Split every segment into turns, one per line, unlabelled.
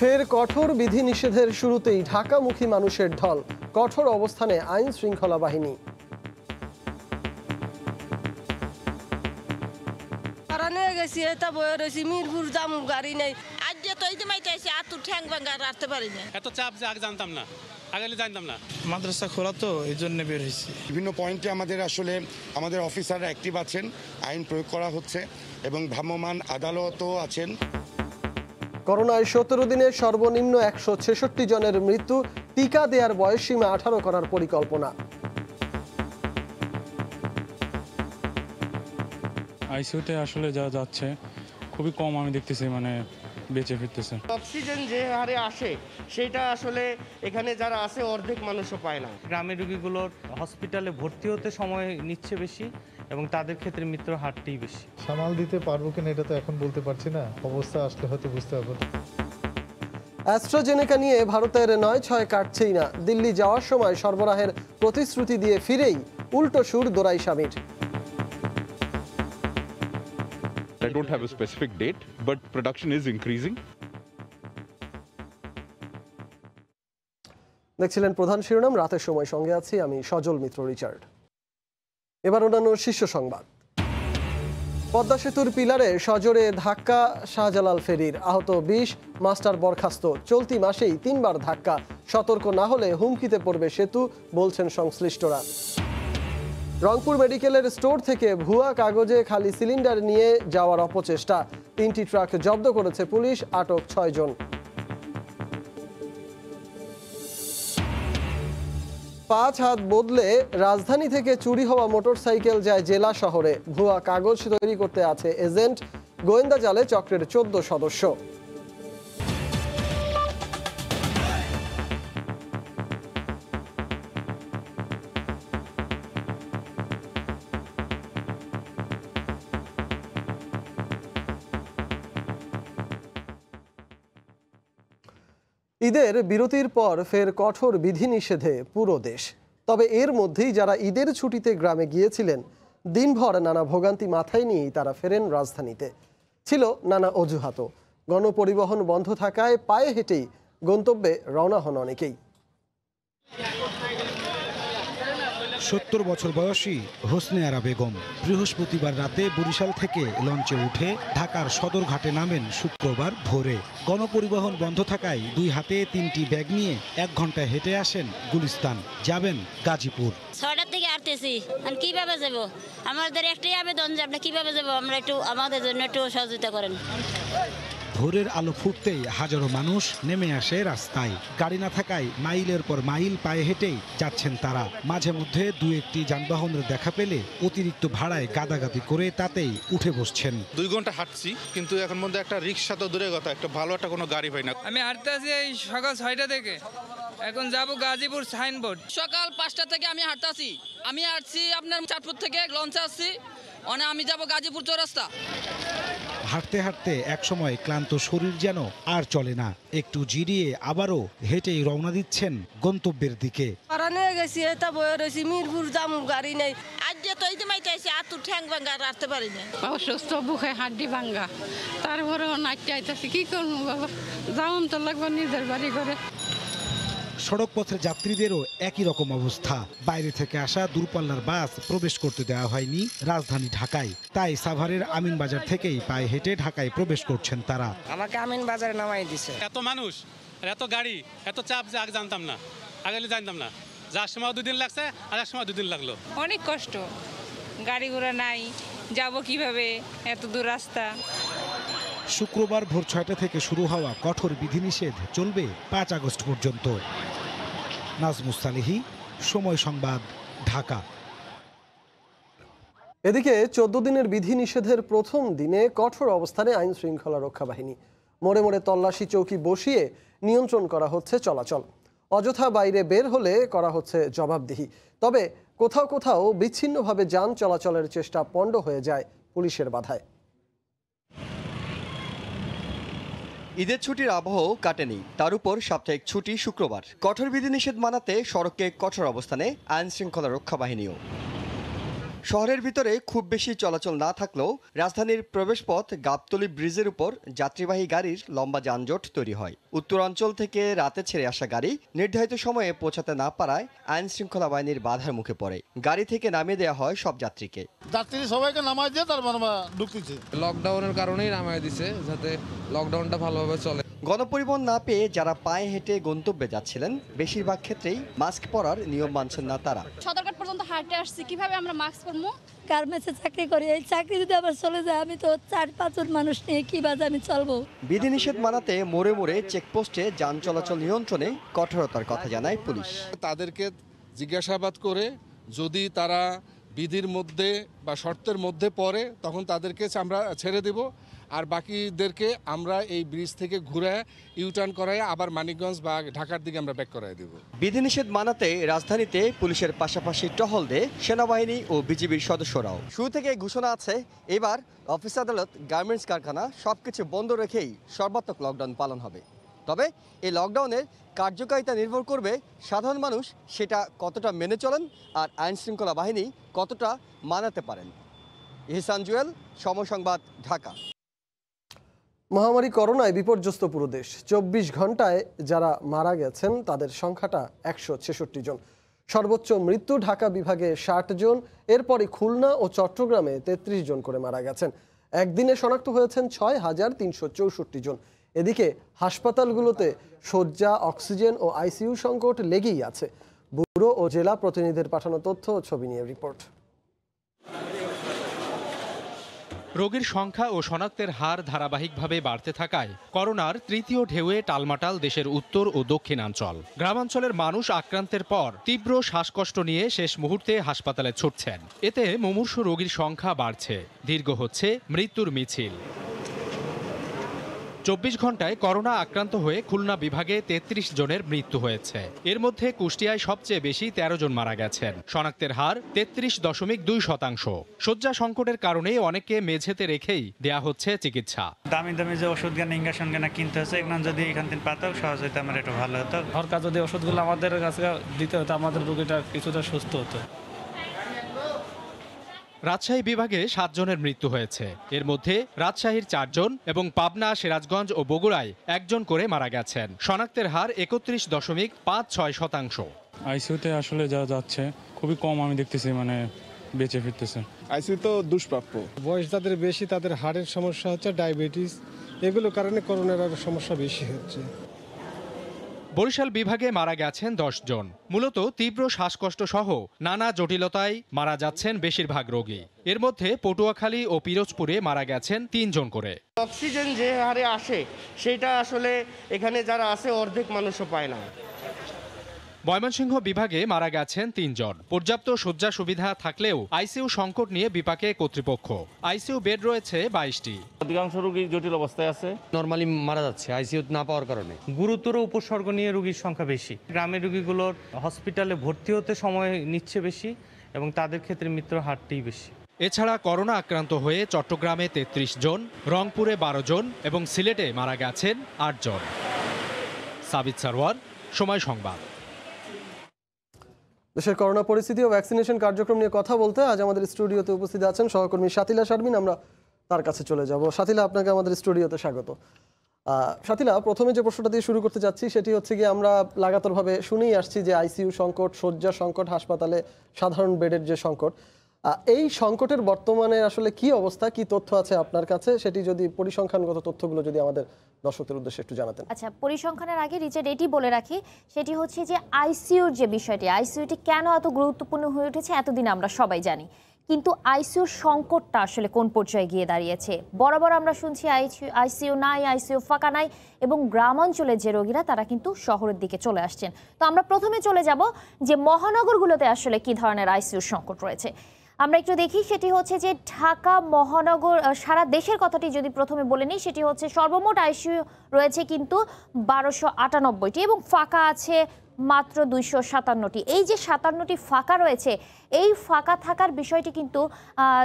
ফের কঠোর বিধিনিষেধের শুরুতেই ঢাকামুখী মানুষের ঢল, কঠোর অবস্থানে আইন শৃঙ্খলা বাহিনী।
মিরপুর জাম গাড়ি নেই আজ তো আতুর ঠ্যাং ভাঙা রাখতে পারি না।
এত চাপ যে আগে জানতাম না, আগে জানতাম না।
মাদ্রাসা খোলা তো এই জন্য বের হয়েছি।
বিভিন্ন পয়েন্টে আমাদের অফিসাররা অ্যাক্টিভ আছেন, আইন প্রয়োগ করা হচ্ছে এবং ভ্রাম্যমাণ আদালতও আছেন।
করোনায় 17 দিনে সর্বনিম্ন 166 জনের মৃত্যু, টিকা দেওয়ার বয়সসীমা 18 করার পরিকল্পনা।
আইসিইউতে আসলে যা যাচ্ছে খুবই কম, আমি দেখতেছি মানে বেঁচে ফিরতেছে।
অক্সিজেন যে হারে আসে সেটা আসলে এখানে যারা আছে অর্ধেক মানুষও পায় না।
গ্রামের রোগীগুলোর হসপিটালে ভর্তি হতে সময় নিচ্ছে বেশি এবং তাদের ক্ষেত্রে মৃত্যুর হারটাই বেশি।
সামাল দিতে পারবো কিনা এটা তো এখন বলতে পারছি না, অবস্থা আসলে হয়তো বুঝতে পারবো।
অ্যাস্ট্রাজেনেকা নিয়ে ভারতের 9-6 কাটছেই না। দিল্লি যাওয়ার সময় সরবরাহের প্রতিশ্রুতি দিয়ে ফিরেই উল্টো সুর দোরাই স্বামীর।
I don't have a specific date, but production is increasing.
দেখছিলেন প্রধান শিরোনাম, রাতের সময় সঙ্গে আছি আমি সজল মিত্র রিচার্ড। এবার অন্যান্য শীর্ষ সংবাদ। পদ্মা সেতুর পিলারে সজোরে ধাক্কা শাহজালাল ফেরির, আহত 20, মাস্টার বরখাস্ত। চলতি মাসেই 3 বার ধাক্কা, সতর্ক না হলে হুমকিতে পড়বে সেতু, বলছেন সংশ্লিষ্টরা। রংপুর মেডিকেলের স্টোর থেকে ভুয়া কাগজে খালি সিলিন্ডার নিয়ে যাওয়ার অপচেষ্টা, 3টি ট্রাক জব্দ করেছে পুলিশ, আটক 6 জন। 5 হাত বদলে রাজধানী থেকে চুরি হওয়া মোটরসাইকেল যায় জেলা শহরে, ভুয়া কাগজ তৈরি করতে আছে এজেন্ট, গোয়েন্দা জালে চক্রের 14 সদস্য। ঈদের বিরতির পর ফের কঠোর বিধিনিষেধে পুরো দেশ। তবে এর মধ্যেই যারা ঈদের ছুটিতে গ্রামে গিয়েছিলেন, দিনভর নানা ভোগান্তি মাথায় নিয়েই তারা ফেরেন রাজধানীতে। ছিল নানা অজুহাতও, গণপরিবহন বন্ধ থাকায় পায়ে হেঁটেই গন্তব্যে রওনা হন অনেকেই।
70 বছর বয়সী হোসনে আরা বেগম বৃহস্পতিবার রাতে বরিশাল থেকে লঞ্চে উঠে ঢাকার সদরঘাটে নামেন শুক্রবার ভোরে। গণপরিবহন বন্ধ থাকায় 2 হাতে 3টি ব্যাগ নিয়ে 1 ঘন্টা হেঁটে আসেন গুলিস্তান, যাবেন গাজীপুর।
6টার থেকে আসতেছি, আর কিভাবে যাব? আমাদের একটাই আবেদন যে আপনি কিভাবে যাব, আমরা একটু আমাদের জন্য একটু সহযোগিতা করেন।
ভোরের আলো ফুটতেই হাজারো মানুষ নেমে আসে রাস্তায়। গাড়ি না থাকায় মাইলের পর মাইল পায়ে হেঁটেই যাচ্ছেন তারা। মাঝে মধ্যে 2-1টি যানবাহনের দেখা পেলে অতিরিক্ত ভাড়ায় গাদাগাদি করে তাতেই উঠে বসছেন।
2 ঘন্টা হাঁটছি, কিন্তু এখন মধ্যে একটা রিক্সা তো দূরের কথা, একটা ভালো একটা কোনো গাড়ি পাই না।
আমি হাঁটতে আছি এই সকাল 6টা থেকে, এখন যাব গাজীপুর সাইনবোর্ড।
সকাল 5টা থেকে আমি হাঁটতে আছি, আমি আসছি আপনার চাঁদপুর থেকে লঞ্চে আসছি, আমি যাব গাজীপুর চৌরাস্তা।
হাঁটতে হাঁটতে একসময় ক্লান্ত শরীর যেন আর চলে না, একটু জিরিয়ে আবারও হেঁটেই রওনা দিচ্ছেন গন্তব্যের দিকে।
মিরপুর জাম গাড়ি নেই আজ তো আতুর ঠ্যাং ভাঙা রাখতে পারি না।
অসুস্থ, বুকে হাড্ডি ভাঙ্গা, তারপরে নাচতে আইতেছি, কি করবো বাবা, যাওন তো লাগবে নিজের বাড়ি করে।
সড়ক পথের যাত্রীদেরও একই রকম অবস্থা। বাইরে থেকে আসা দূরপাল্লার বাস প্রবেশ করতে দেওয়া হয়নি রাজধানী ঢাকায়, তাই সাভারের আমিন বাজার থেকেই পায়ে হেঁটে ঢাকায় প্রবেশ করছেন তারা।
আমাকে আমিন বাজারে নামাই দিছে।
এত মানুষ, এত গাড়ি, এত চাপ যে আগে জানতাম না, আগে জানতাম না। যার সময় 2 দিন লাগছে, আর এক সময় 2 দিন লাগলো।
অনেক কষ্ট, গাড়ি ঘোড়া নাই, যাব কিভাবে এত দূর রাস্তা।
শুক্রবার ভোর 6টা থেকে শুরু হওয়া কঠোর বিধিনিষেধ চলবে 5 আগস্ট পর্যন্ত। নাজমুস সালেহী, সময় সংবাদ, ঢাকা।
এদিকে 14 দিনের বিধিনিষেধের প্রথম দিনে কঠোর অবস্থানে আইন শৃঙ্খলা রক্ষা বাহিনী। মোড়ে মোড়ে তল্লাশি চৌকি বসিয়ে নিয়ন্ত্রণ করা হচ্ছে চলাচল। অযথা বাইরে বের হলে করা হচ্ছে জবাবদিহি। তবে কোথাও কোথাও বিচ্ছিন্নভাবে যান চলাচলের চেষ্টা পণ্ড হয়ে যায় পুলিশের বাধায়।
ঈদের ছুটির আবহও কাটেনি, তার উপর সাপ্তাহিক ছুটি শুক্রবার। কঠোর বিধিনিষেধ মানাতে সড়কে কঠোর অবস্থানে আইন শৃঙ্খলা রক্ষা বাহিনীও। শহরের ভিতরে খুব বেশি চলাচল না থাকলেও রাজধানীর প্রবেশপথ গাবতলী ব্রিজের উপর যাত্রীবাহী গাড়ির লম্বা যানজট তৈরি হয়। উত্তরাঞ্চল থেকে রাতে ছেড়ে আসা গাড়ি নির্ধারিত সময়ে পৌঁছাতে না পারায় আইন শৃঙ্খলা বাহিনীর বাধার মুখে পড়ে। গাড়ি থেকে নামিয়ে দেওয়া হয় সব যাত্রীকে।
যাত্রী সবাইকে নামাই দিয়ে তারপর ঢুকতেছে।
লকডাউনের কারণেই নামাই দিছে, যাতে লকডাউনটা ভালোভাবে চলে।
গণপরিবহন না পেয়ে যারা পায়ে হেঁটে গন্তব্যে যাচ্ছিলেন, বেশিরভাগ ক্ষেত্রেই মাস্ক পরার নিয়ম মানছেন না তারা।
সদরঘাট পর্যন্ত হাঁটতে আসছি, কিভাবে আমরা মাস্ক পরবো?
গার্মেন্টসে চাকরি করি, এই চাকরি যদি আবার চলে যায়, আমি তো 4-5 জন মানুষ নিয়ে কিভাবে আমি চলবো?
বিধিনিষেধ মানাতে মোড়ে মোড়ে চেকপোস্টে যান চলাচল নিয়ন্ত্রণে কঠোরতার কথা জানায় পুলিশ।
তাদেরকে জিজ্ঞাসাবাদ করে যদি তারা বিধির মধ্যে বা শর্তের মধ্যে পড়ে, তখন তাদেরকে আমরা ছেড়ে দেব। আর বাকিদেরকে আমরা এই ব্রিজ থেকে ঘুরে ইউটার্ন করায় আবার মানিকগঞ্জ বা ঢাকার দিকে আমরা ব্যাক করাই দেব।
বিধিনিষেধ মানাতে রাজধানীতে পুলিশের পাশাপাশি টহল দেয় সেনাবাহিনী ও বিজিবির সদস্যরাও। শুরু থেকে ঘোষণা আছে, এবার অফিস আদালত, গার্মেন্টস কারখানা সবকিছু বন্ধ রেখেই সর্বাত্মক লকডাউন পালন হবে। তবে এই লকডাউনের কার্যকারিতা নির্ভর করবে সাধারণ মানুষ সেটা কতটা মেনে চলেন আর আইন শৃঙ্খলা বাহিনী কতটা মানাতে পারেন। ইহসান জুয়েল, সময় সংবাদ, ঢাকা।
মহামারী করোনায় বিপর্যস্ত পুরো দেশ। 24 ঘন্টায় যারা মারা গেছেন তাদের সংখ্যাটা 166 জন। সর্বোচ্চ মৃত্যু ঢাকা বিভাগে 60 জন, এরপরই খুলনা ও চট্টগ্রামে 33 জন করে মারা গেছেন। একদিনে শনাক্ত হয়েছেন 6364 জন। এদিকে হাসপাতালগুলোতে শয্যা, অক্সিজেন ও আইসিইউ সংকট লেগেই আছে। ব্যুরো ও জেলা প্রতিনিধিদের পাঠানো তথ্য ও ছবি নিয়ে রিপোর্ট।
রোগীর সংখ্যা ও শনাক্তের হার ধারাবাহিকভাবে বাড়তে থাকায় করোনার তৃতীয় ঢেউয়ে টালমাটাল দেশের উত্তর ও দক্ষিণাঞ্চল। গ্রামাঞ্চলের মানুষ আক্রান্তের পর তীব্র শ্বাসকষ্ট নিয়ে শেষ মুহূর্তে হাসপাতালে ছুটছেন। এতে মুমূর্ষু রোগীর সংখ্যা বাড়ছে, দীর্ঘ হচ্ছে মৃত্যুর মিছিল। 24 ঘন্টায় করোনা আক্রান্ত হয়ে খুলনা বিভাগে 33 জনের মৃত্যু হয়েছে। এর মধ্যে কুষ্টিয়ায় সবচেয়ে বেশি 13 জন মারা গেছেন। শনাক্তের হার 33.2%। শয্যা সংকটের কারণে অনেকে মেঝেতে রেখেই দেয়া হচ্ছে চিকিৎসা।
দামি দামি যে ওষুধ গান ইঞ্জেকশন গানা কিনতে হচ্ছে, এগুলো যদি এখান থেকে পাতো সহজ হইতে আমার একটু ভালো হতো।
সরকার যদি ওষুধগুলো আমাদের কাছে দিতে হতো, আমাদের রোগীটা কিছুটা সুস্থ হতো।
রাজশাহী বিভাগে 7 জনের মৃত্যু হয়েছে। এর মধ্যে রাজশাহীর 4 জন এবং পাবনা, সিরাজগঞ্জ ও বগুড়ায় 1 জন করে মারা গেছেন। শনাক্তের হার 31.56%।
আইসিইউতে আসলে যা যাচ্ছে খুবই কম আমি দেখতেছি, মানে বেঁচে ফিরতেছে।
আইসিইউ তো দুষ্প্রাপ্য।
বয়স যাদের বেশি তাদের হার্টের সমস্যা হচ্ছে, ডায়াবেটিস, এগুলো কারণে করোনার আরো সমস্যা বেশি হচ্ছে।
বরিশাল বিভাগে মারা গেছেন 10 জন। মূলত তীব্র শ্বাসকষ্ট সহ নানা জটিলতায় মারা যাচ্ছেন বেশিরভাগ রোগী। এর মধ্যে পটুয়াখালী ও পিরোজপুরে মারা গেছেন 3 জন করে।
অক্সিজেন যে হারে আসে সেটা আসলে এখানে যারা আছে অর্ধেক মানুষও পায় না।
ময়মনসিংহ বিভাগে মারা গেছেন 3 জন। পর্যাপ্ত শয্যা সুবিধা থাকলেও আইসিইউ সংকট নিয়ে বিপাকে কর্তৃপক্ষ। আইসিইউ বেড রয়েছে 22টি।
অধিকাংশ রোগী জটিল অবস্থায় আছে, নরমালি মারা যাচ্ছে আইসিইউ না পাওয়ার কারণে।
গুরুতর উপসর্গ নিয়ে রোগীর সংখ্যা বেশি। গ্রামের রোগীগুলোর হসপিটালে ভর্তি হতে সময় নিচ্ছে বেশি এবং তাদের ক্ষেত্রে মৃত্যুর হারটাই বেশি।
এছাড়া করোনা আক্রান্ত হয়ে চট্টগ্রামে 33 জন, রংপুরে 12 জন এবং সিলেটে মারা গেছেন 8 জন। সাবিত সারওয়ার, সময় সংবাদ।
দেশের করোনা পরিস্থিতি ও ভ্যাকসিনেশন কার্যক্রম নিয়ে কথা বলতে আজ আমাদের স্টুডিওতে উপস্থিত আছেন সহকর্মী শাতিলা শারমিন। আমরা তার কাছে চলে যাব। শাতিলা, আপনাকে আমাদের স্টুডিওতে স্বাগত। শাতিলা, প্রথমে যে প্রশ্নটা দিয়ে শুরু করতে যাচ্ছি সেটি হচ্ছে গিয়ে আমরা লাগাতারভাবে শুনেই আসছি যে আইসিইউ সংকট, শয্যা সংকট, হাসপাতালে সাধারণ বেডের যে সংকট, এই সংকটের বর্তমানে আসলে কি অবস্থা, কি তথ্য আছে আপনার কাছে, সেটি যদি পরিসংখ্যানগত তথ্যগুলো যদি আমাদের দর্শকদের উদ্দেশ্যে একটু জানাতেন।
আচ্ছা, পরিসংখ্যানের আগে রিচার্ড এটি বলে রাখি, সেটি হচ্ছে যে আইসিইউর যে বিষয়টি, আইসিইউটি কেন এত গুরুত্বপূর্ণ হয়ে উঠেছে এতদিন আমরা সবাই জানি, কিন্তু আইসিইউর সংকটটা আসলে কোন পর্যায়ে গিয়ে দাঁড়িয়েছে। বরাবর আমরা শুনছি আইসিইউ নাই, আইসিইউ ফাঁকা নাই, এবং গ্রামাঞ্চলের যে রোগীরা তারা কিন্তু শহরের দিকে চলে আসছেন। তো আমরা প্রথমে চলে যাব যে মহানগরগুলোতে আসলে কি ধরনের আইসিইউর সংকট রয়েছে। আমরা একটু দেখি, সেটি হচ্ছে যে ঢাকা মহানগর, সারা দেশের কথাটি যদি প্রথমে বলে নিই, সেটি হচ্ছে সর্বমোট আইসিইউ রয়েছে কিন্তু 1298টি এবং ফাঁকা আছে মাত্র 257টি। এই যে 57টি ফাঁকা রয়েছে, এই ফাঁকা থাকার বিষয়টি কিন্তু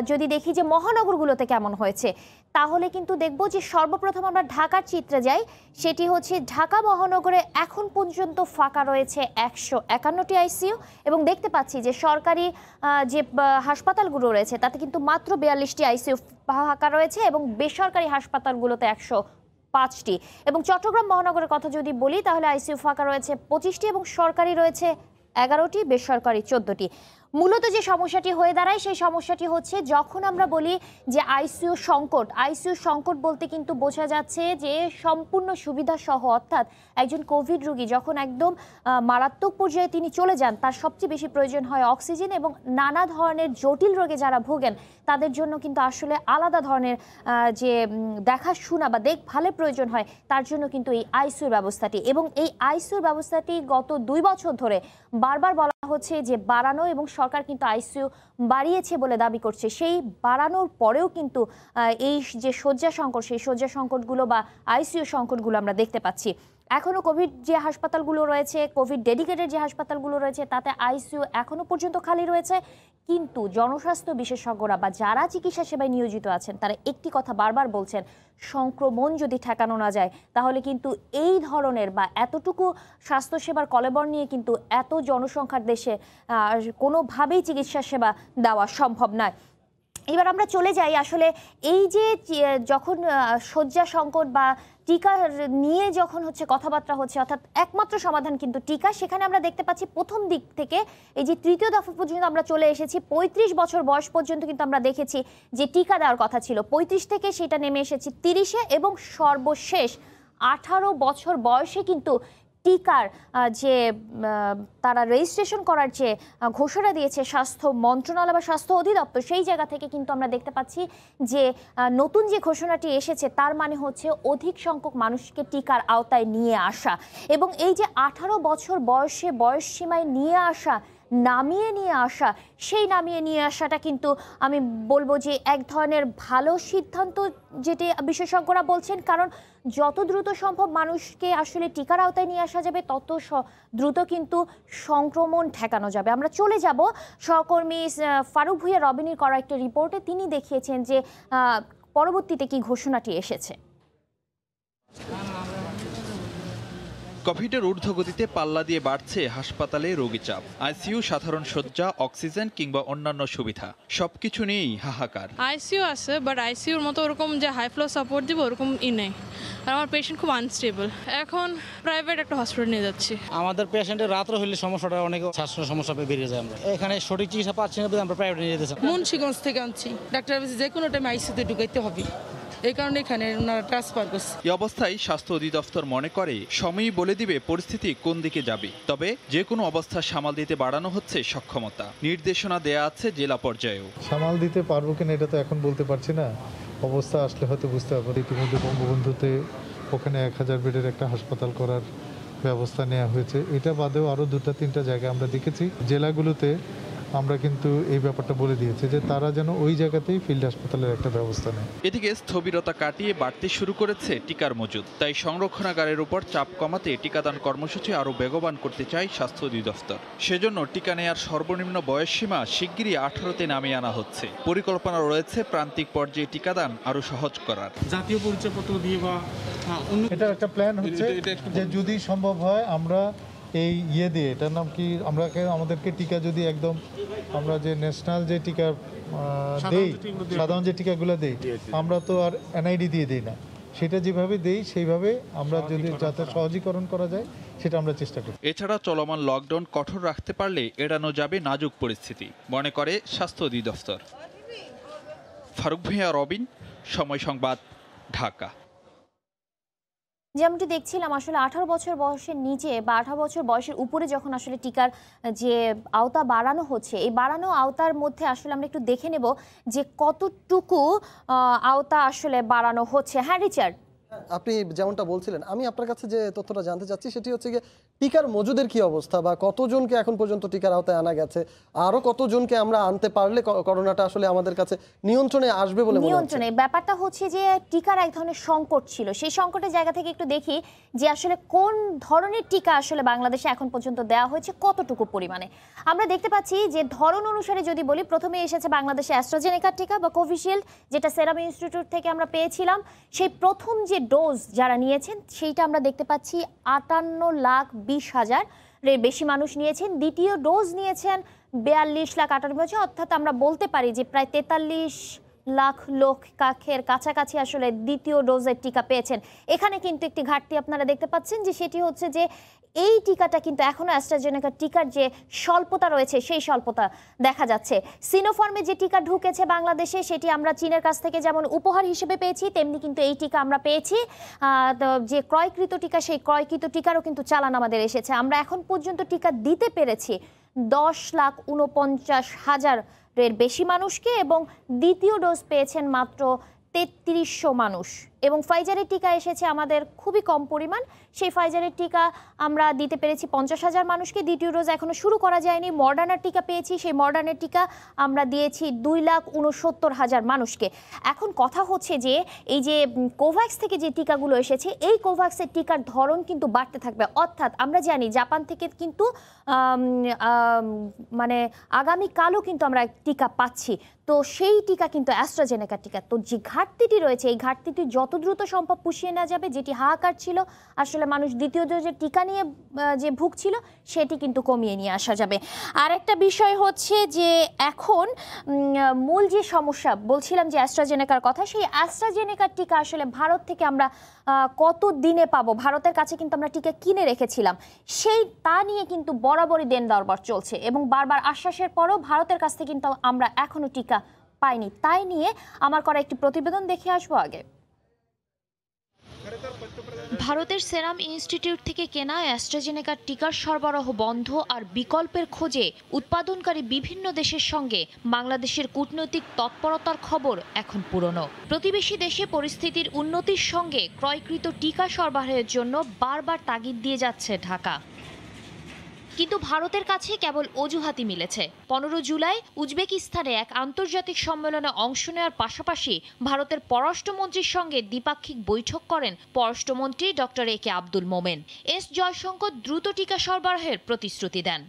যদি দেখি যে মহানগরগুলোতে কেমন হয়েছে, তাহলে কিন্তু দেখব যে সর্বপ্রথম আমরা ঢাকার চিত্রে যাই। সেটি হচ্ছে ঢাকা মহানগরে এখন পর্যন্ত ফাঁকা রয়েছে 151টি আইসিইউ, এবং দেখতে পাচ্ছি যে সরকারি যে হাসপাতালগুলো রয়েছে তাতে কিন্তু মাত্র 42টি আইসিইউ ফাঁকা রয়েছে, এবং বেসরকারি হাসপাতালগুলোতে 105টি। এবং চট্টগ্রাম মহানগরের কথা যদি বলি তাহলে আইসিইউ ফাঁকা রয়েছে 25টি, এবং সরকারি রয়েছে 11টি, বেসরকারি 14টি। মূলত যে সমস্যাটি হয়ে দাঁড়ায় সেই সমস্যাটি হচ্ছে যখন আমরা বলি যে আইসিইউ সংকট বলতে কিন্তু বোঝা যাচ্ছে যে সম্পূর্ণ সুবিধা সহ, অর্থাৎ একজন কোভিড রোগী যখন একদম মারাত্মক পর্যায়ে তিনি চলে যান, তার সবচেয়ে বেশি প্রয়োজন হয় অক্সিজেন, এবং নানা ধরনের জটিল রোগে যারা ভোগেন তাদের জন্য কিন্তু আসলে আলাদা ধরনের যে দেখাশোনা বা দেখভালের প্রয়োজন হয়, তার জন্য কিন্তু এই আইসিইউর ব্যবস্থাটি, এবং এই আইসিইউর ব্যবস্থাটি গত 2 বছর ধরে বারবার বলা হচ্ছে যে বাড়ানো, এবং সরকার কিন্তু আইসিইউ বাড়িয়েছে বলে দাবি করছে। সেই বাড়ানোর পরেও কিন্তু এই যে শয্যা সংকট, সেই শয্যা সংকটগুলো বা আইসিইউ সংকটগুলো আমরা দেখতে পাচ্ছি। এখনও কোভিড যে হাসপাতালগুলো রয়েছে, কোভিড ডেডিকেটেড যে হাসপাতালগুলো রয়েছে, তাতে আইসিইউ এখনও পর্যন্ত খালি রয়েছে। কিন্তু জনস্বাস্থ্য বিশেষজ্ঞরা বা যারা চিকিৎসা সেবায় নিয়োজিত আছেন তারা একটি কথা বারবার বলছেন, সংক্রমণ যদি ঠেকানো না যায় তাহলে কিন্তু এই ধরনের বা এতটুকু স্বাস্থ্যসেবার কলেবর নিয়ে কিন্তু এত জনসংখ্যার দেশে কোনোভাবেই চিকিৎসা সেবা দেওয়া সম্ভব নয়। এবার আমরা চলে যাই আসলে এই যে যখন শয্যা সংকট বা টিকা নিয়ে যখন কথাবার্তা হচ্ছে, অর্থাৎ একমাত্র সমাধান কিন্তু টিকা, সেখানে আমরা দেখতে পাচ্ছি প্রথম দিক থেকে এই যে তৃতীয় দফা পর্যন্ত আমরা চলে এসেছি। 35 বছর বয়স পর্যন্ত কিন্তু আমরা দেখেছি যে টিকা দেওয়ার কথা ছিল, 35 থেকে সেটা নেমে এসেছি 30-এ, এবং সর্বশেষ 18 বছর বয়সে কিন্তু টিকার যে তারা রেজিস্ট্রেশন করার যে ঘোষণা দিয়েছে স্বাস্থ্য মন্ত্রণালয় বা স্বাস্থ্য অধিদপ্তর, সেই জায়গা থেকে কিন্তু আমরা দেখতে পাচ্ছি যে নতুন যে ঘোষণাটি এসেছে তার মানে হচ্ছে অধিক সংখ্যক মানুষকে টিকার আওতায় নিয়ে আসা, এবং এই যে 18 বছর বয়সে বয়স সীমায় নামিয়ে নিয়ে আসা, সেই নামিয়ে নিয়ে আসাটা কিন্তু আমি বলবো যে এক ধরনের ভালো সিদ্ধান্ত, যেটি বিশেষজ্ঞরা বলছেন, কারণ যত দ্রুত সম্ভব মানুষকে আসলে টিকার আওতায় নিয়ে আসা যাবে তত দ্রুত কিন্তু সংক্রমণ ঠেকানো যাবে। আমরা চলে যাব সহকর্মী ফারুক ভূঁইয়া রবিনীর করা একটা রিপোর্টে, তিনি দেখিয়েছেন যে পরবর্তীতে কি ঘোষণাটি এসেছে।
কোভিডের ঊর্ধ্বগতিতে পাল্লা দিয়ে বাড়ছে হাসপাতালে রোগী চাপ, আইসিইউ, সাধারণ শয্যা, অক্সিজেন কিংবা অন্যান্য সুবিধা সবকিছু নিয়েই হাহাকার।
আইসিইউ আছে, বাট আইসিইউর মতো ওরকম যে হাই ফ্লো সাপোর্ট দিব ওরকম নেই, আর আমার পেশেন্ট খুব আনস্টেবল। এখন প্রাইভেট একটা হসপিটাল নিয়ে যাচ্ছি।
আমাদের পেশেন্টের রাত্রে হলে সমস্যাটা অনেক শ্বাসের সমস্যা বেরিয়ে যায়, আমরা এখানে সঠিক চিকিৎসা পাচ্ছি না, আমরা প্রাইভেট নিয়ে যেতেছি।
মুন্সিগঞ্জ থেকে আনছি, ডাক্তার যে কোনো টাইম আইসিইউতে ঢুকাইতে হবে, এই কারণে এখানে ওনারা ট্রান্সফার করছে।
এই অবস্থায় স্বাস্থ্য অধিদপ্তর মনে করে সময়ই বলে দিবে পরিস্থিতি কোন দিকে যাবে। তবে যে কোনো অবস্থা সামাল দিতে বাড়ানো হচ্ছে সক্ষমতা, নির্দেশনা দেয়া আছে জেলা পর্যায়েও।
সামাল দিতে পারবো কিনা এটা তো এখন বলতে পারছি না, অবস্থা আসলে হয়তো বুঝতে পারবো। ইতিমধ্যে বঙ্গবন্ধুতে ওখানে 1000 বেডের একটা হাসপাতাল করার ব্যবস্থা নেওয়া হয়েছে। এটা বাদেও আরও 2-3টা জায়গায় আমরা দেখেছি জেলাগুলোতে আমরা কিন্তু এই ব্যাপারটা বলে দিয়েছি যে তারা যেন ওই জায়গাতেই ফিল্ড হাসপাতালের একটা ব্যবস্থা নেয়।
এদিকে স্থবিরতা কাটিয়ে বাড়তে শুরু করেছে টিকার মজুদ, তাই সংরক্ষণাগারের উপর চাপ কমাতে টিকাদান কর্মসূচি আরও বেগবান করতে চায় স্বাস্থ্য অধিদপ্তর। সেজন্য টিকা নেয়ার সর্বনিম্ন বয়সসীমা শিগগিরই 18তে নামিয়ে আনা হচ্ছে। পরিকল্পনা রয়েছে প্রান্তিক পর্যায়ে টিকাদান আরও সহজ করার।
জাতীয় পরিচয়পত্র দিয়ে বা
এটা একটা প্ল্যান হচ্ছে যে যদি সম্ভব হয় আমরা এই দিয়ে, এটার নাম কি, আমাদেরকে টিকা যদি একদম আমরা যে ন্যাশনাল যে টিকা দেই, সাধারণ যে টিকাগুলো দেই, আমরা তো আর এনআইডি দিয়ে দিই না, সেটা যেভাবে দেই সেইভাবে আমরা যদি যাতে সহজীকরণ করা যায় সেটা আমরা চেষ্টা করি।
এছাড়া চলমান লকডাউন কঠোর রাখতে পারলে এড়ানো যাবে নাজুক পরিস্থিতি, মনে করে স্বাস্থ্য অধিদপ্তর। ফারুক ভূঁইয়া, রবিন, সময় সংবাদ, ঢাকা।
যেমনটি দেখছিলাম আসলে 18 বছর বয়সের নিচে বা 18 বছর বয়সের উপরে যখন আসলে টিকার যে আওতা বাড়ানো হচ্ছে, এই বাড়ানো আওতার মধ্যে আসলে আমরা একটু দেখে নেব যে কতটুকু আওতা আসলে বাড়ানো হচ্ছে। হ্যাঁ রিচার্ড।
আপনি যেমনটা বলছিলেন, আমি আপনার কাছে যে তথ্যটা জানতে চাচ্ছি সেটি হচ্ছে গিয়ে টিকার মজুদের কি অবস্থা, বা কতজনকে এখন পর্যন্ত টিকার আওতায় আনা গেছে, আরো কতজনকে আমরা আনতে পারলে করোনাটা আসলে আমাদের কাছে নিয়ন্ত্রণে আসবে বলে মনে হচ্ছে?
নিয়ন্ত্রণে ব্যাপারটা হচ্ছে যে টিকার এক ধরনের সংকট ছিল, সেই সংকটের জায়গা থেকে একটু দেখি যে আসলে কোন ধরনের টিকা আসলে বাংলাদেশে এখন পর্যন্ত দেওয়া হয়েছে, কতটুকু পরিমাণে। আমরা দেখতে পাচ্ছি যে ধরন অনুসারে যদি বলি, প্রথমে এসেছে বাংলাদেশে অ্যাস্ট্রাজেনেকার টিকা বা কোভিশিল্ড, যেটা সেরাম ইনস্টিটিউট থেকে আমরা পেয়েছিলাম। সেই প্রথম যে ডোজ যারা নিয়েছেন সেইটা আমরা দেখতে পাচ্ছি 58,20,000 এর বেশি মানুষ নিয়েছেন। দ্বিতীয় ডোজ নিয়েছেন 42,98,000, অর্থাৎ আমরা বলতে পারি যে প্রায় 43 লাখ লোক কাখের কাছাকাছি আসলে দ্বিতীয় ডোজের টিকা পেয়েছেন। এখানে কিন্তু একটি ঘাটতি আপনারা দেখতে পাচ্ছেন, যে সেটি হচ্ছে যে এই টিকাটা কিন্তু এখনো অ্যাস্ট্রাজেনেকা টিকার যে স্বল্পতা রয়েছে সেই স্বল্পতা দেখা যাচ্ছে। সিনোফার্মে যে টিকা ঢুকেছে বাংলাদেশে সেটি আমরা চীনের কাছ থেকে যেমন উপহার হিসেবে পেয়েছি, তেমনি কিন্তু এই টিকা আমরা পেয়েছি যে ক্রয়কৃত টিকা, সেই ক্রয়কৃত টিকারও কিন্তু চালান আমাদের এসেছে। আমরা এখন পর্যন্ত টিকা দিতে পেরেছি 10,49,000 এর বেশি মানুষকে, এবং দ্বিতীয় ডোজ পেয়েছেন মাত্র 3300 মানুষ। এবং ফাইজারের টিকা এসেছে আমাদের খুবই কম পরিমাণ, সেই ফাইজারের টিকা আমরা দিতে পেরেছি 50,000 মানুষকে। দ্বিতীয় ডোজ এখনো শুরু করা যায়নি। মডার্নার টিকা পেয়েছি, সেই মডার্নের টিকা আমরা দিয়েছি 2,69,000 মানুষকে। এখন কথা হচ্ছে যে এই যে কোভ্যাক্স থেকে যে টিকাগুলো এসেছে, এই কোভ্যাক্সের টিকার ধরন কিন্তু বাড়তে থাকবে। অর্থাৎ আমরা জানি জাপান থেকে কিন্তু মানে আগামীকালও কিন্তু আমরা টিকা পাচ্ছি, তো সেই টিকা কিন্তু অ্যাস্ট্রাজেনেকা টিকা। তো যে ঘাটতিটি রয়েছে, এই ঘাটতিটি যত দ্রুত সম্ভব পুষিয়ে নেওয়া যাবে, যেটি হাহাকার ছিল আসলে মানুষ দ্বিতীয় ডোজের টিকা নিয়ে যে ভুগছিল, সেটি কিন্তু কমিয়ে নিয়ে আসা যাবে। আর একটা বিষয় হচ্ছে যে এখন মূল যে সমস্যা বলছিলাম যে অ্যাস্ট্রাজেনেকার কথা, সেই অ্যাস্ট্রাজেনেকার টিকা আসলে ভারত থেকে আমরা কত দিনে পাবো, ভারতের কাছে কিন্তু আমরা টিকা কিনে রেখেছিলাম, সেই তা নিয়ে কিন্তু বরাবরই দেন দরবার চলছে, এবং বারবার আশ্বাসের পরও ভারতের কাছ থেকে কিন্তু আমরা এখনো টিকা পাইনি। তাই নিয়ে আমার করা একটি প্রতিবেদন দেখে আসবো আগে। ভারতের সেরাম ইনস্টিটিউট থেকে কেনা অ্যাস্ট্রাজেনেকার টিকার সরবরাহ বন্ধ আর বিকল্পের খোঁজে উৎপাদনকারী বিভিন্ন দেশের সঙ্গে বাংলাদেশের কূটনৈতিক তৎপরতার খবর এখন পুরনো। প্রতিবেশী দেশে পরিস্থিতির উন্নতির সঙ্গে ক্রয়কৃত টিকা সরবরাহের জন্য বারবার তাগিদ দিয়ে যাচ্ছে ঢাকা, কিন্তু ভারতের কাছে কেবল অজুহাতই মিলেছে। 15 জুলাই উজবেকিস্তানে এক আন্তর্জাতিক সম্মেলনে অংশ নেওয়ার পাশাপাশি ভারতের পররাষ্ট্রমন্ত্রীর সঙ্গে দ্বিপাক্ষিক বৈঠক করেন পররাষ্ট্রমন্ত্রী ডক্টর একে আব্দুল মোমেন। এস জয়শঙ্কর দ্রুত টিকা সরবরাহের প্রতিশ্রুতি দেন।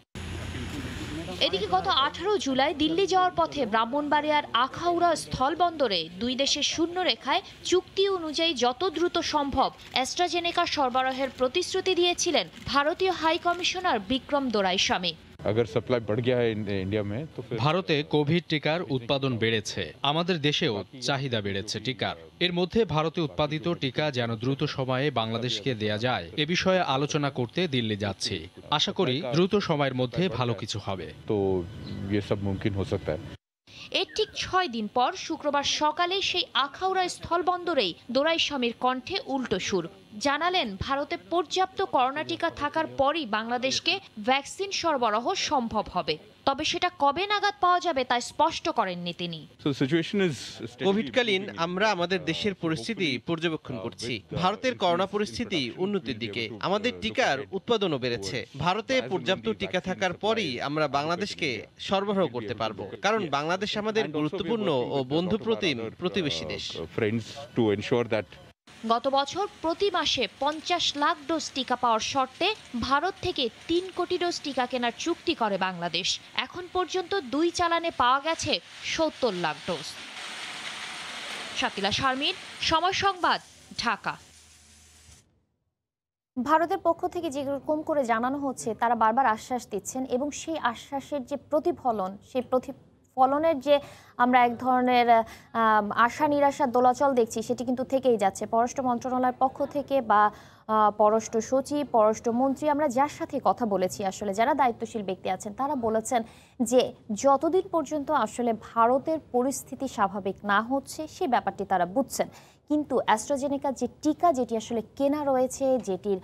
এদিকে গত 18 জুলাই দিল্লি যাওয়ার পথে ব্রাহ্মণবাড়িয়ার আখাউড়া স্থলবন্দরে দুই দেশের শূন্য রেখায় চুক্তি অনুযায়ী যত দ্রুত সম্ভব অ্যাস্ট্রাজেনেকা সরবরাহের প্রতিশ্রুতি দিয়েছিলেন ভারতীয় হাই কমিশনার বিক্রম দোরাইস্বামী।
ভারতে কোভিড টিকার উৎপাদন বেড়েছে, আমাদের দেশেও চাহিদা বেড়েছে টিকার। এর মধ্যে ভারতে উৎপাদিত টিকা যেন দ্রুত সময়ে বাংলাদেশকে দেয়া যায় এ বিষয়ে আলোচনা করতে দিল্লি যাচ্ছি। আশা করি দ্রুত সময়ের মধ্যে ভালো কিছু হবে।
এর ঠিক 6 দিন পর শুক্রবার সকালে সেই আখাউড়া স্থলবন্দরেই দোরাইস্বামীর কণ্ঠে উল্টো সুর। জানালেন ভারতে পর্যাপ্ত করোনা টিকা থাকার পরই বাংলাদেশকে ভ্যাকসিন সরবরাহ সম্ভব হবে, তবে সেটা কবে নাগাদ পাওয়া যাবে তা স্পষ্ট করেননি তিনি।
কোভিডকালীন আমরা আমাদের দেশের পরিস্থিতি পর্যবেক্ষণ করছি। ভারতের করোনা পরিস্থিতি উন্নতির দিকে, আমাদের টিকার উৎপাদনও বেড়েছে। ভারতে পর্যাপ্ত টিকা থাকার পরই আমরা বাংলাদেশকে সরবরাহ করতে পারবো, কারণ বাংলাদেশ আমাদের গুরুত্বপূর্ণ ও বন্ধুপ্রতিম প্রতিবেশী দেশ।
গত বছর প্রতি মাসে 50 লাখ ডোজ টিকা পাওয়ার শর্তে ভারত থেকে 3 কোটি ডোজ টিকা কেনার চুক্তি করে বাংলাদেশ। এখন পর্যন্ত 2 চালানে পাওয়া গেছে 70 লাখ ডোজ। শাকিলা শারমিন, সময় সংবাদ, ঢাকা। ভারতের পক্ষ থেকে যেরকম করে জানানো হচ্ছে, তারা বারবার আশ্বাস দিচ্ছেন, এবং সেই আশ্বাসের যে প্রতিফলন, সেই ফলনের যে আমরা এক ধরনের আশা নিরাশার দোলাচল দেখছি, সেটি কিন্তু থেকেই যাচ্ছে। পররাষ্ট্র মন্ত্রণালয়ের পক্ষ থেকে বা পররাষ্ট্র সচিব, পররাষ্ট্রমন্ত্রী, আমরা যার সাথে কথা বলেছি, আসলে যারা দায়িত্বশীল ব্যক্তি আছেন, তারা বলেছেন যে যতদিন পর্যন্ত আসলে ভারতের পরিস্থিতি স্বাভাবিক না হচ্ছে সেই ব্যাপারটি তারা বুঝছেন, কিন্তু অ্যাস্ট্রাজেনেকা যে টিকা যেটি আসলে কেনা রয়েছে, যেটির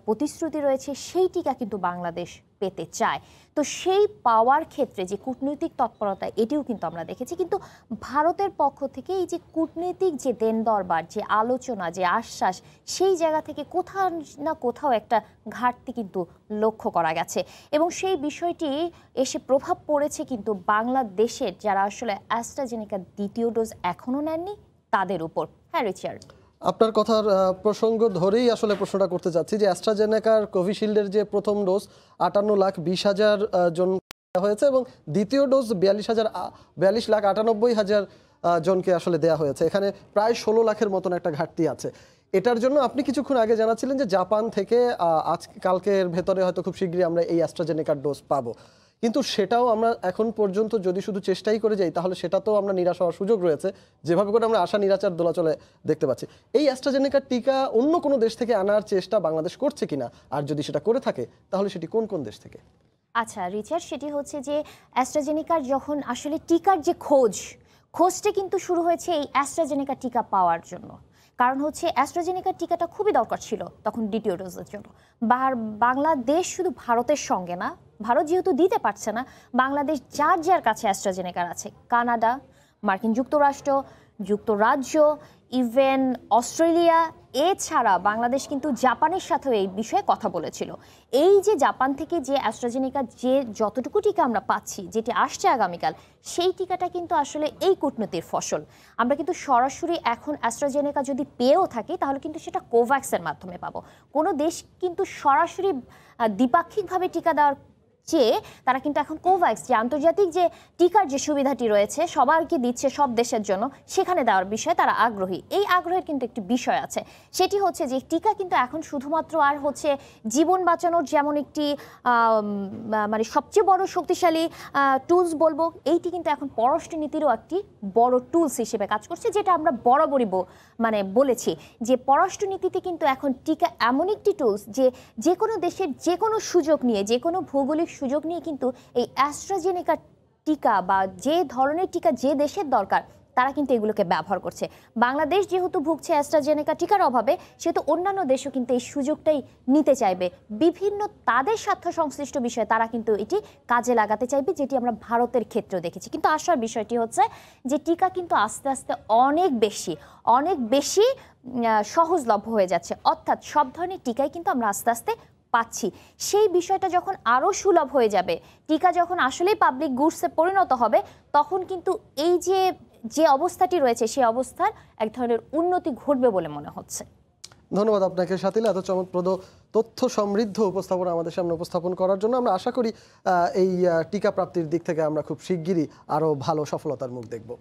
প্রতিশ্রুতি রয়েছে, সেই টিকা কিন্তু বাংলাদেশ পেতে চায়। তো সেই পাওয়ার ক্ষেত্রে যে কূটনৈতিক তৎপরতা এটিও কিন্তু আমরা দেখেছি, কিন্তু ভারতের পক্ষ থেকে এই যে কূটনৈতিক যে দেন দরবার, যে আলোচনা, যে আশ্বাস, সেই জায়গা থেকে কোথাও না কোথাও একটা ঘাটতি কিন্তু লক্ষ্য করা গেছে এবং সেই বিষয়টি এসে প্রভাব পড়েছে কিন্তু বাংলাদেশের যারা আসলে অ্যাস্ট্রাজেনেকার দ্বিতীয় ডোজ এখনও নেননি তাদের উপর। হ্যাঁ রিচার্ড,
আপনার কথার প্রসঙ্গ ধরেই আসলে প্রশ্নটা করতে চাচ্ছি যে অ্যাস্ট্রাজেনেকার কোভিশিল্ডের যে প্রথম ডোজ 58,20,000 জন হয়েছে এবং দ্বিতীয় ডোজ 42,98,000 জনকে আসলে দেয়া হয়েছে। এখানে প্রায় 16 লাখের মতন একটা ঘাটতি আছে। এটার জন্য আপনি কিছুক্ষণ আগে জানাচ্ছিলেন যে জাপান থেকে আজ কালকের ভেতরে হয়তো খুব শীঘ্রই আমরা এই অ্যাস্ট্রাজেনেকার ডোজ পাবো, কিন্তু সেটাও আমরা এখন পর্যন্ত যদি শুধু চেষ্টাই করে যাই তাহলে সেটা তো আমরা নিরাশ হওয়ার সুযোগ রয়েছে, যেভাবে করে আমরা আশা নিরাচার দোলাচলে দেখতে পাচ্ছি। এই অ্যাস্ট্রাজেনেকার টিকা অন্য কোনো দেশ থেকে আনার চেষ্টা বাংলাদেশ করছে কিনা, আর যদি সেটা করে থাকে তাহলে সেটি কোন কোন দেশ থেকে?
আচ্ছা রিচার্ড, সেটি হচ্ছে যে অ্যাস্ট্রাজেনেকার যখন আসলে টিকার যে খোঁজটা কিন্তু শুরু হয়েছে এই অ্যাস্ট্রাজেনেকা টিকা পাওয়ার জন্য। কারণ হচ্ছে অ্যাস্ট্রাজেনেকার টিকাটা খুবই দরকার ছিল তখন দ্বিতীয় ডোজের জন্য। বাংলাদেশ শুধু ভারতের সঙ্গে না, ভারত যেহেতু দিতে পারছে না, বাংলাদেশ যার যার কাছে অ্যাস্ট্রাজেনেকার আছে, কানাডা, মার্কিন যুক্তরাষ্ট্র, যুক্তরাজ্য, ইভেন অস্ট্রেলিয়া, এছাড়া বাংলাদেশ কিন্তু জাপানের সাথেও এই বিষয়ে কথা বলেছিল। এই যে জাপান থেকে যে অ্যাস্ট্রাজেনেকা যে যতটুকু টিকা আমরা পাচ্ছি, যেটি আসছে আগামীকাল, সেই টিকাটা কিন্তু আসলে এই কূটনীতির ফসল। আমরা কিন্তু সরাসরি এখন অ্যাস্ট্রাজেনেকা যদি পেয়েও থাকি তাহলে কিন্তু সেটা কোভ্যাক্সের মাধ্যমে পাবো। কোনো দেশ কিন্তু সরাসরি দ্বিপাক্ষিকভাবে টিকা দেওয়ার চেয়ে তারা কিন্তু এখন কোভ্যাক্স, যে আন্তর্জাতিক যে টিকার যে সুবিধাটি রয়েছে সবাইকে দিচ্ছে সব দেশের জন্য, সেখানে দেওয়ার বিষয়ে তারা আগ্রহী। এই আগ্রহের কিন্তু একটি বিষয় আছে, সেটি হচ্ছে যে টিকা কিন্তু এখন শুধুমাত্র আর হচ্ছে জীবন বাঁচানোর যেমন একটি মানে সবচেয়ে বড় শক্তিশালী টুলস বলবো, এইটি কিন্তু এখন পররাষ্ট্রনীতিরও একটি বড় টুলস হিসেবে কাজ করছে, যেটা আমরা বরাবরই বলেছি যে পররাষ্ট্রনীতিতে কিন্তু এখন টিকা এমন একটি টুলস যে কোনো দেশের যে কোনো সুযোগ নিয়ে, যে কোনো ভৌগোলিক সুযোগ নিয়ে কিন্তু এই অ্যাস্ট্রাজেনেকা টিকা বা যে ধরনের টিকা যে দেশের দরকার তারা কিন্তু এগুলোকে ব্যবহার করছে। বাংলাদেশ যেহেতু ভুগছে অ্যাস্ট্রাজেনেকা টিকার অভাবে, সেহেতু অন্যান্য দেশও কিন্তু এই সুযোগটাই নিতে চাইবে। বিভিন্ন তাদের স্বার্থ সংশ্লিষ্ট বিষয়ে তারা কিন্তু এটি কাজে লাগাতে চাইবে, যেটি আমরা ভারতের ক্ষেত্রেও দেখেছি। কিন্তু আসার বিষয়টি হচ্ছে যে টিকা কিন্তু আস্তে আস্তে অনেক বেশি সহজলভ্য হয়ে যাচ্ছে, অর্থাৎ সব ধরনের টিকাই কিন্তু আমরা আস্তে আস্তে পাচ্ছি। সেই বিষয়টা যখন আরও সুলভ হয়ে যাবে, টিকা যখন আসলেই পাবলিক গুডসে পরিণত হবে, তখন কিন্তু এই যে অবস্থাটি রয়েছে সেই অবস্থার এক ধরনের উন্নতি ঘটবে বলে মনে হচ্ছে।
ধন্যবাদ আপনাকে শাতিলা, এত চমকপ্রদ তথ্য সমৃদ্ধ উপস্থাপনা আমাদের সামনে উপস্থাপন করার জন্য। আমরা আশা করি এই টিকা প্রাপ্তির দিক থেকে আমরা খুব শিগগিরই আরও ভালো সফলতার মুখ দেখব।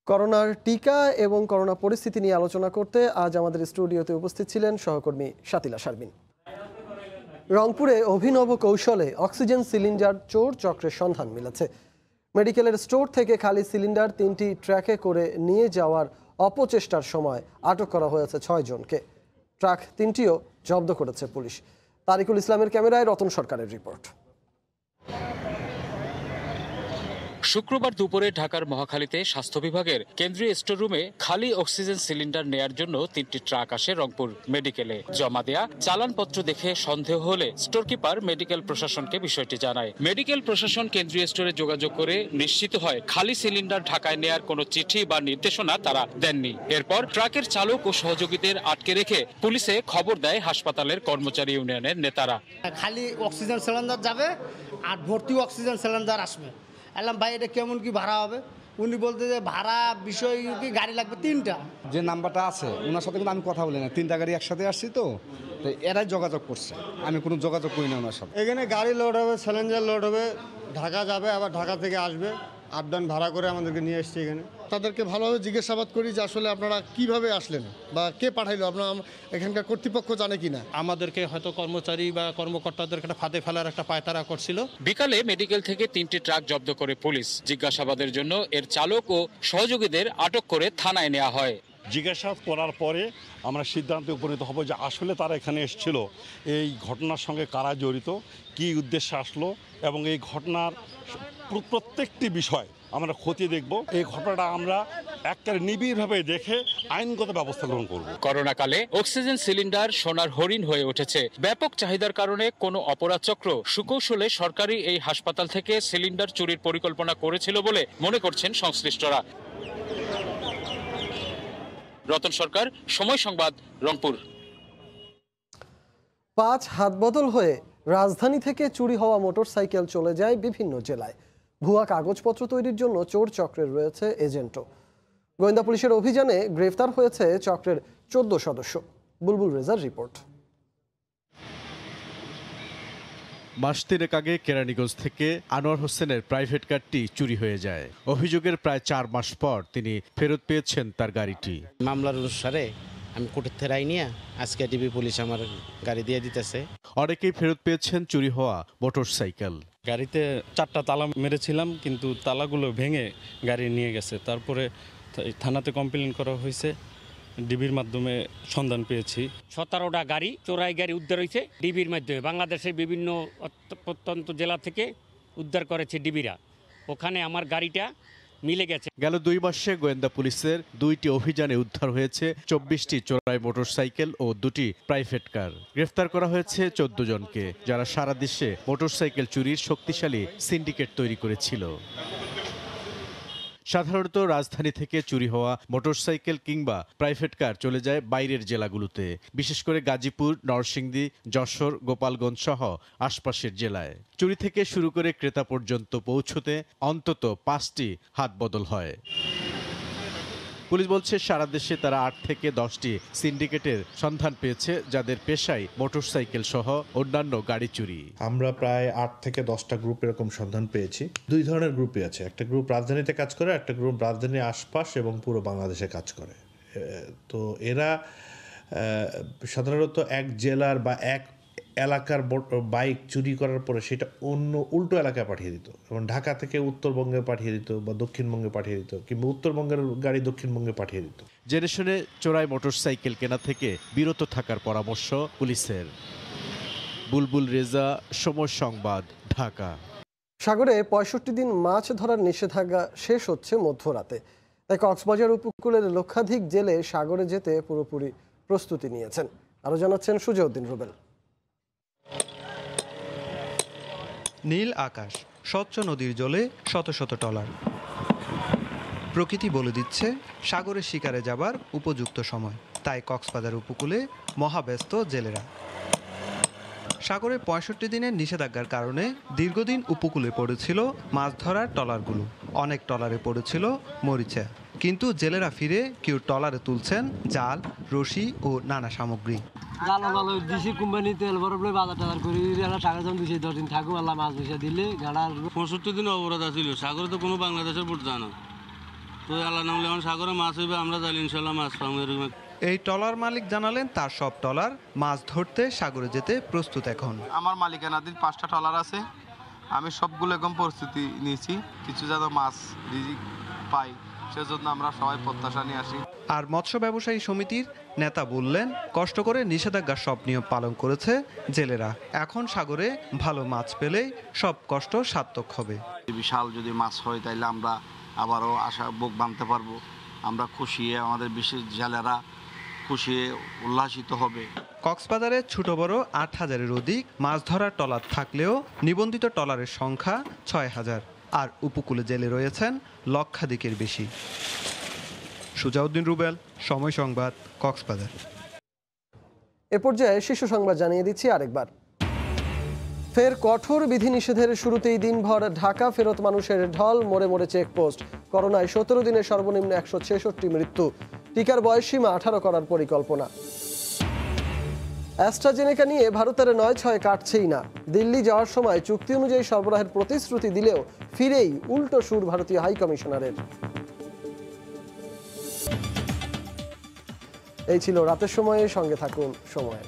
করোনার টিকা এবং করোনা পরিস্থিতি নিয়ে আলোচনা করতে আজ আমাদের স্টুডিওতে উপস্থিত ছিলেন সহকর্মী শাতিলা শারমিন। রংপুরে অভিনব কৌশলে অক্সিজেন সিলিন্ডার চোর চক্রের সন্ধান মিলেছে। মেডিকেলের স্টোর থেকে খালি সিলিন্ডার 3টি ট্রাকে করে নিয়ে যাওয়ার অপচেষ্টার সময় আটক করা হয়েছে 6 জনকে। ট্রাক 3টিও জব্দ করেছে পুলিশ। তারিকুল ইসলামের ক্যামেরায় রতন সরকারের রিপোর্ট।
শুক্রবার দুপুরে ঢাকার মহাখালীতে স্বাস্থ্য বিভাগের কেন্দ্রীয় স্টোর রুমে খালি অক্সিজেন সিলিন্ডার নেয়ার জন্য 3টি ট্রাক আসে রংপুর মেডিকেলে। জমা দেয়া চালানপত্র দেখে সন্দেহ হলে স্টোর কিপার মেডিকেল প্রশাসনকে বিষয়টি জানায়। মেডিকেল প্রশাসন কেন্দ্রীয় স্টোরে যোগাযোগ করে নিশ্চিত হয় খালি সিলিন্ডার ঢাকায় নেয়ার কোনো চিঠি বা নির্দেশনা তারা দেননি। এরপর ট্রাকের চালক ও সহযোগীদের আটকে রেখে পুলিশে খবর দেয় হাসপাতালের কর্মচারী ইউনিয়নের নেতারা।
খালি অক্সিজেন সিলিন্ডার যাবে আর ভর্তি অক্সিজেন সিলিন্ডার আসবে। এলাম ভাই এটা কেমন কি ভাড়া হবে? উনি বলতে যে ভাড়া বিষয় কি গাড়ি লাগবে 3টা।
যে নাম্বারটা আছে ওনার সাথে কিন্তু আমি কথা বলি না, 3টা গাড়ি একসাথে আসছি তো এরাই যোগাযোগ করছে, আমি কোনো যোগাযোগ করি না ওনার সাথে।
এখানে গাড়ি লোড হবে, সিলিন্ডার লোড হবে, ঢাকা যাবে, আবার ঢাকা থেকে আসবে, আপ ডাউন ভাড়া করে আমাদেরকে নিয়ে এসছে এখানে। তাদেরকে ভালোভাবে জিজ্ঞাসাবাদ করি যে আসলে আপনারা কিভাবে আসলেন বা কে পাঠাইলো, আপনার এখানকার কর্তৃপক্ষ জানে কিনা।
আমাদেরকে হয়তো কর্মচারী বা কর্মকর্তাদেরকে একটা ফাঁদে ফেলার একটা পায়তারা করছিল।
বিকালে মেডিকেল থেকে 3টি ট্রাক জব্দ করে পুলিশ। জিজ্ঞাসাবাদের জন্য এর চালক ও সহযোগীদের আটক করে থানায় নেওয়া হয়।
জিজ্ঞাসাবাদ করার পরে আমরা সিদ্ধান্তে উপনীত হব যে আসলে তারা এখানে এসেছিল, এই ঘটনার সঙ্গে কারা জড়িত, কী উদ্দেশ্যে আসলো এবং এই ঘটনার প্রত্যেকটি বিষয় আমরা খতিয়ে দেখব। এই ঘটনাটা আমরা একেবারে নিবিড়ভাবে দেখে আইনগত ব্যবস্থা গ্রহণ করব।
করোনাকালে অক্সিজেন সিলিন্ডার সোনার হরিণ হয়ে উঠেছে। ব্যাপক চাহিদার কারণে কোনো অপরাধ চক্র সুকৌশলে সরকারি এই হাসপাতাল থেকে সিলিন্ডার চুরির পরিকল্পনা করেছিল বলে মনে করছেন সংশ্লিষ্টরা। রতন সরকার, সময় সংবাদ, রংপুর।
5 হাতবদল হয়ে রাজধানী থেকে চুরি হওয়া মোটরসাইকেল চলে যায় বিভিন্ন জেলায়। ভুয়া কাগজপত্র তৈরির জন্য চোর চক্রের রয়েছে এজেন্টও। গোয়েন্দা পুলিশের অভিযানে গ্রেফতার হয়েছে চক্রের 14 সদস্য। বুলবুল রেজার রিপোর্ট।
মাস 3 আগে কেরানীগঞ্জ থেকে আনোয়ার হোসেনের প্রাইভেট কারটি চুরি হয়ে যায়। অভিযোগের প্রায় 4 মাস পর তিনি ফেরত পেয়েছেন তার গাড়িটি।
মামলার অনুসারে আমি কোর্টের থেকে নিয়ে আজকে ডিবি পুলিশ আমার গাড়ি দিয়ে দিতেছে।
অনেকেই ফেরত পেয়েছেন চুরি হওয়া মোটরসাইকেল।
গাড়িতে 4টা তালা মেরেছিলাম, কিন্তু তালাগুলো ভেঙে গাড়ি নিয়ে গেছে। তারপরে থানাতে কমপ্লেন করা হয়েছে, ডিবির মাধ্যমে সন্ধান পেয়েছি।
17টা গাড়ি চোরাই গাড়ি উদ্ধার হয়েছে ডিবির মাধ্যমে। বাংলাদেশের বিভিন্ন প্রত্যন্ত জেলা থেকে উদ্ধার করেছে ডিবিরা। ওখানে আমার গাড়িটা মিলে গেছে।
গেল 2 মাসে গোয়েন্দা পুলিশের 2টি অভিযানে উদ্ধার হয়েছে 24টি চোরাই মোটরসাইকেল ও 2টি প্রাইভেট কার। গ্রেফতার করা হয়েছে 14 জনকে, যারা সারা দেশে মোটরসাইকেল চুরির শক্তিশালী সিন্ডিকেট তৈরি করেছিল। সাধারণত রাজধানী থেকে চুরি হওয়া মোটরসাইকেল কিংবা প্রাইভেট কার চলে যায় বাইরের জেলাগুলোতে, বিশেষ করে গাজীপুর, নরসিংদী, যশোর, গোপালগঞ্জ সহ আশপাশের জেলায়। চুরি থেকে শুরু করে ক্রেতা পর্যন্ত পৌঁছতে অন্তত 5টি হাত বদল হয়। পুলিশ বলছে সারা দেশে তারা 8 থেকে 10টি সিন্ডিকেটের সন্ধান পেয়েছে, যাদের পেশায় মোটরসাইকেল সহ অন্যান্য গাড়ি চুরি।
আমরা প্রায় 8 থেকে 10টা গ্রুপ এরকম সন্ধান পেয়েছি। 2 ধরনের গ্রুপই আছে। একটা গ্রুপ রাজধানীতে কাজ করে, একটা গ্রুপ রাজধানীর আশপাশ এবং পুরো বাংলাদেশে কাজ করে। তো এরা সাধারণত এক জেলার বা এক এলাকার বাইক চুরি করার পরে সেটা অন্য উল্টো এলাকায় পাঠিয়ে দিত, এবং ঢাকা থেকে উত্তরবঙ্গে পাঠিয়ে দিত বা দক্ষিণবঙ্গে পাঠিয়ে দিত, কিংবা উত্তরবঙ্গের গাড়ি দক্ষিণবঙ্গে পাঠিয়ে দিত।
জেনে শুনে চোরাই মোটরসাইকেল কেনা থেকে বিরত থাকার পরামর্শ পুলিশের। বুলবুল রেজা, সময় সংবাদ, ঢাকা।
সাগরে 65 দিন মাছ ধরার নিষেধাজ্ঞা শেষ হচ্ছে মধ্যরাতে। তাই কক্সবাজার উপকূলের লক্ষাধিক জেলে সাগরে যেতে পুরোপুরি প্রস্তুতি নিয়েছেন। আরও জানাচ্ছেন সুজাউদ্দিন রুবেল।
নীল আকাশ, স্বচ্ছ নদীর জলে শত শত ট্রলার। প্রকৃতি বলে দিচ্ছে সাগরে শিকারে যাবার উপযুক্ত সময়। তাই কক্সবাজার উপকূলে মহাব্যস্ত জেলেরা। সাগরে 65 দিনের নিষেধাজ্ঞার কারণে দীর্ঘদিন উপকূলে পড়েছিল মাছ ধরার ট্রলারগুলো। অনেক ট্রলারে পড়েছিল মরিচা, কিন্তু জেলেরা ফিরে কেউ ট্রলারে তুলছেন জাল, রশি ও নানা সামগ্রী।
দিন অবরোধ আছিল, সাগরে তো কোনো বাংলাদেশের বোট যায় না। তো আল্লাহ নামলে এখন সাগরে মাছ হইবে, আমরা যাইলে ইনশাল্লাহ মাছ পাবো।
এই ট্রলার মালিক জানালেন তার সব ট্রলার মাছ ধরতে সাগরে যেতে প্রস্তুত। এখন
আমার মালিকানাধীন 5টা ট্রলার আছে, আমি সবগুলো এখন প্রস্তুতি নিয়েছি। কিছু যেন মাছ রিজিক পাই, সেজন্য আমরা সবাই প্রত্যাশা নিয়ে আসি।
আর মৎস্য ব্যবসায়ী সমিতির নেতা বললেন, কষ্ট করে নিষেধাজ্ঞার সব নিয়ম পালন করেছে জেলেরা। এখন সাগরে ভালো মাছ পেলেই সব কষ্ট সার্থক হবে।
বিশাল যদি মাছ হয় তাইলে আমরা আবারও আশা বুক বাঁধতে পারবো। আমরা খুশি, আমাদের বিশেষ জেলেরা খুশি উল্লাসিত হবে।
কক্সবাজারে ছোট বড় 8,000-এর অধিক মাছ ধরার ট্রলার থাকলেও নিবন্ধিত ট্রলারের সংখ্যা 6,000, আর উপকূলে জেলে রয়েছেন লক্ষাধিকের বেশি। সুজাউদ্দিন রুবেল, সময় সংবাদ, কক্সবাজার।
এ পর্যায়ে শীর্ষ সংবাদ জানিয়ে দিচ্ছি আরেকবার। ফের কঠোর বিধিনিষেধের শুরুতেই দিনভর ঢাকা ফেরত মানুষের ঢল, মোড়ে মোড়ে চেকপোস্ট। করোনায় 17 দিনে সর্বনিম্ন 166 মৃত্যু। টিকার বয়সসীমা 18 করার পরিকল্পনা। অ্যাস্ট্রাজেনেকা নিয়ে ভারতের 9-6 কাটছেই না। দিল্লি যাওয়ার সময় চুক্তি অনুযায়ী সরবরাহের প্রতিশ্রুতি দিলেও ফিরেই উল্টো সুর ভারতীয় হাই কমিশনারের। এই ছিল রাতের সময়ে, সঙ্গে থাকুন সময়ের।